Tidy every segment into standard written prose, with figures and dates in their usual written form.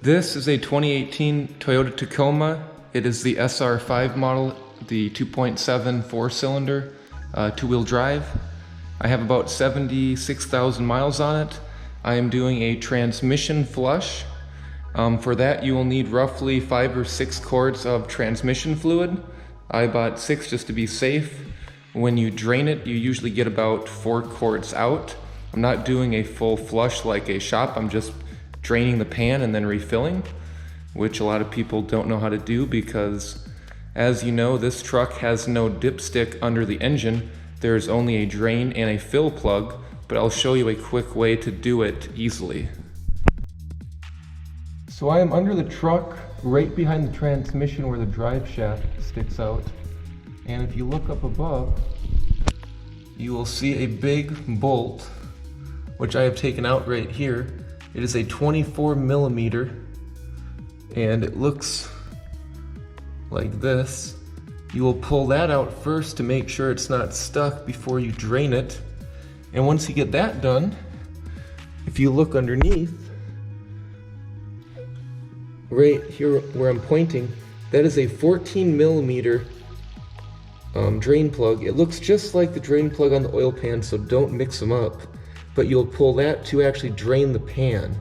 This is a 2018 Toyota Tacoma. It is the SR5 model, the 2.7 4-cylinder, two-wheel drive. I have about 76,000 miles on it. I am doing a transmission flush. For that you will need roughly 5 or 6 quarts of transmission fluid. I bought 6 just to be safe. When you drain it, you usually get about 4 quarts out. I'm not doing a full flush like a shop, I'm just draining the pan and then refilling, which a lot of people don't know how to do because, as you know, this truck has no dipstick under the engine. There's only a drain and a fill plug, but I'll show you a quick way to do it easily. So I am under the truck, right behind the transmission where the drive shaft sticks out. And if you look up above, you will see a big bolt, which I have taken out right here. It is a 24 millimeter, and it looks like this. You will pull that out first to make sure it's not stuck before you drain it. And once you get that done, if you look underneath, right here where I'm pointing, that is a 14 millimeter drain plug. It looks just like the drain plug on the oil pan, so don't mix them up. But you'll pull that to actually drain the pan.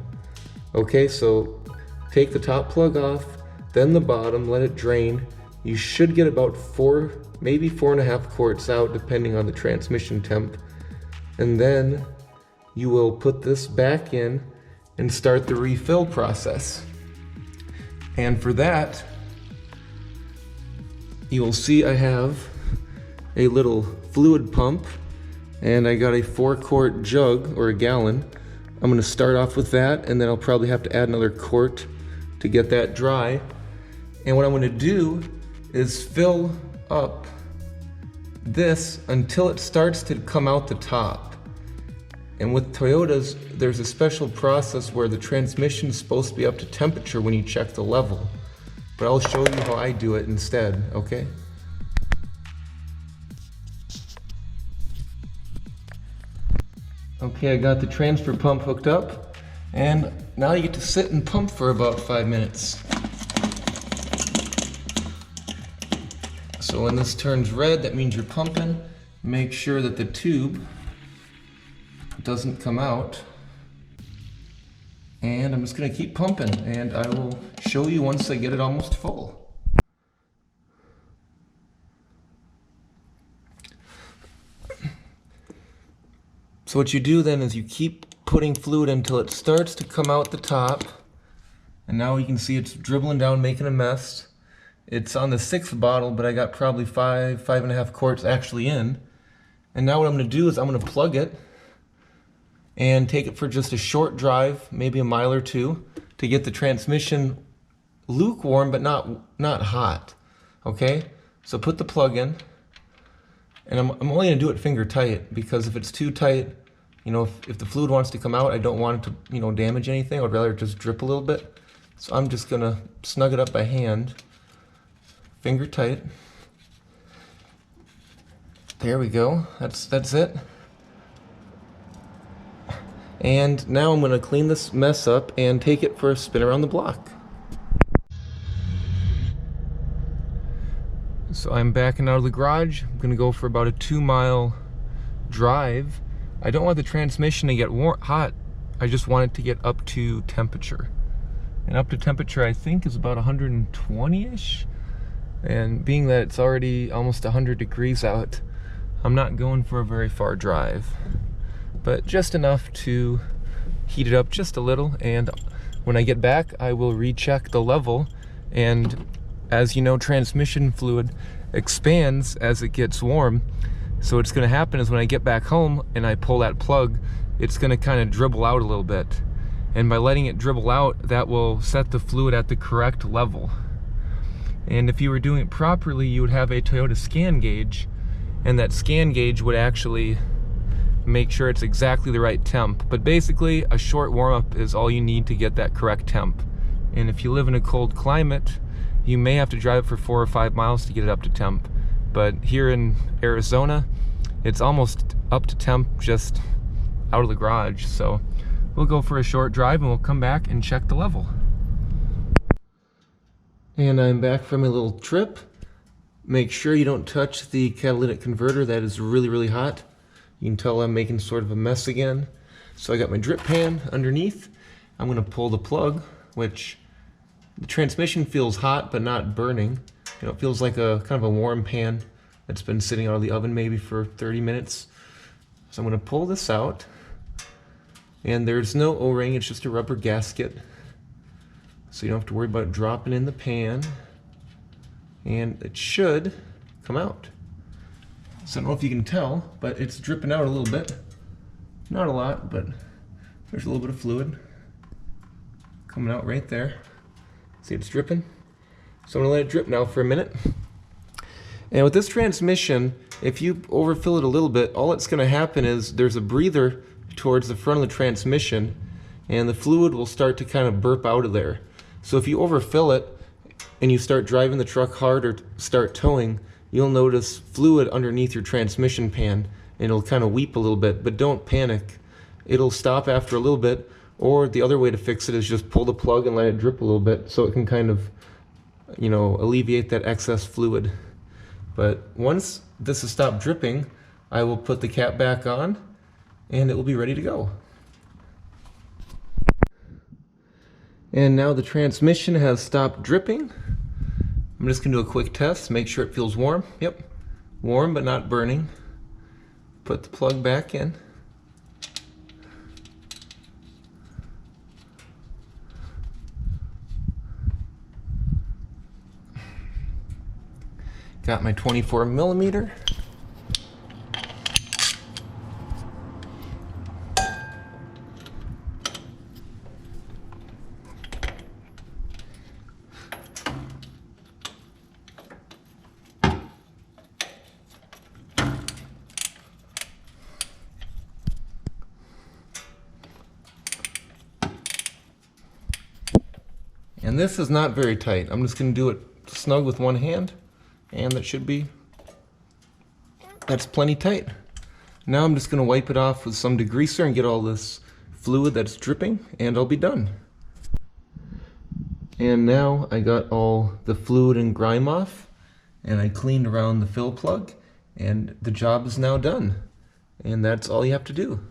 Okay, so take the top plug off, then the bottom, let it drain. You should get about 4, maybe 4.5 quarts out, depending on the transmission temp. And then you will put this back in and start the refill process. And for that, you will see I have a little fluid pump, and I got a 4-quart jug, or a gallon. I'm gonna start off with that, and then I'll probably have to add another quart to get that dry. And what I'm gonna do is fill up this until it starts to come out the top. And with Toyotas, there's a special process where the transmission is supposed to be up to temperature when you check the level. But I'll show you how I do it instead, okay? Okay, I got the transfer pump hooked up, and now you get to sit and pump for about 5 minutes. So when this turns red, that means you're pumping. Make sure that the tube doesn't come out. And I'm just gonna keep pumping, and I will show you once I get it almost full. So what you do then is you keep putting fluid until it starts to come out the top. And now you can see it's dribbling down, making a mess. It's on the 6th bottle, but I got probably 5.5 quarts actually in. And now what I'm gonna do is I'm gonna plug it and take it for just a short drive, maybe a mile or 2, to get the transmission lukewarm but not hot. Okay? So put the plug in. And I'm only gonna do it finger tight, because if it's too tight, you know, if the fluid wants to come out, I don't want it to, you know, damage anything. I'd rather just drip a little bit. So I'm just gonna snug it up by hand, finger tight. There we go, that's it. And now I'm gonna clean this mess up and take it for a spin around the block. So I'm backing out of the garage. I'm gonna go for about a 2-mile drive. I don't want the transmission to get hot. I just want it to get up to temperature. And up to temperature I think is about 120-ish. And being that it's already almost 100 degrees out, I'm not going for a very far drive. But just enough to heat it up just a little. And when I get back, I will recheck the level. And as you know, transmission fluid expands as it gets warm. So what's gonna happen is when I get back home and I pull that plug, it's gonna kind of dribble out a little bit. And by letting it dribble out, that will set the fluid at the correct level. And if you were doing it properly, you would have a Toyota scan gauge, and that scan gauge would actually make sure it's exactly the right temp. But basically, a short warm-up is all you need to get that correct temp. And if you live in a cold climate, you may have to drive for 4 or 5 miles to get it up to temp. But here in Arizona, it's almost up to temp just out of the garage. So we'll go for a short drive and we'll come back and check the level. And I'm back from a little trip. Make sure you don't touch the catalytic converter. That is really, really hot. You can tell I'm making sort of a mess again. So I got my drip pan underneath. I'm gonna pull the plug, which the transmission feels hot but not burning. You know, it feels like a kind of a warm pan that's been sitting out of the oven maybe for 30 minutes. So I'm gonna pull this out. And there's no O-ring, it's just a rubber gasket. So you don't have to worry about it dropping in the pan. And it should come out. So I don't know if you can tell, but it's dripping out a little bit. Not a lot, but there's a little bit of fluid coming out right there. See, it's dripping. So I'm gonna let it drip now for a minute. And with this transmission, if you overfill it a little bit, all that's gonna happen is there's a breather towards the front of the transmission, and the fluid will start to kind of burp out of there. So if you overfill it and you start driving the truck hard or start towing, you'll notice fluid underneath your transmission pan, and it'll kind of weep a little bit, but don't panic. It'll stop after a little bit, or the other way to fix it is just pull the plug and let it drip a little bit so it can kind of, you know, alleviate that excess fluid. But once this has stopped dripping, I will put the cap back on and it will be ready to go. And now the transmission has stopped dripping. I'm just gonna do a quick test, make sure it feels warm. Yep, warm but not burning. Put the plug back in. Got my 24mm. And this is not very tight. I'm just going to do it snug with one hand, and that's plenty tight. Now I'm just going to wipe it off with some degreaser and get all this fluid that's dripping, and I'll be done. And now I got all the fluid and grime off, and I cleaned around the fill plug, and the job is now done. And that's all you have to do.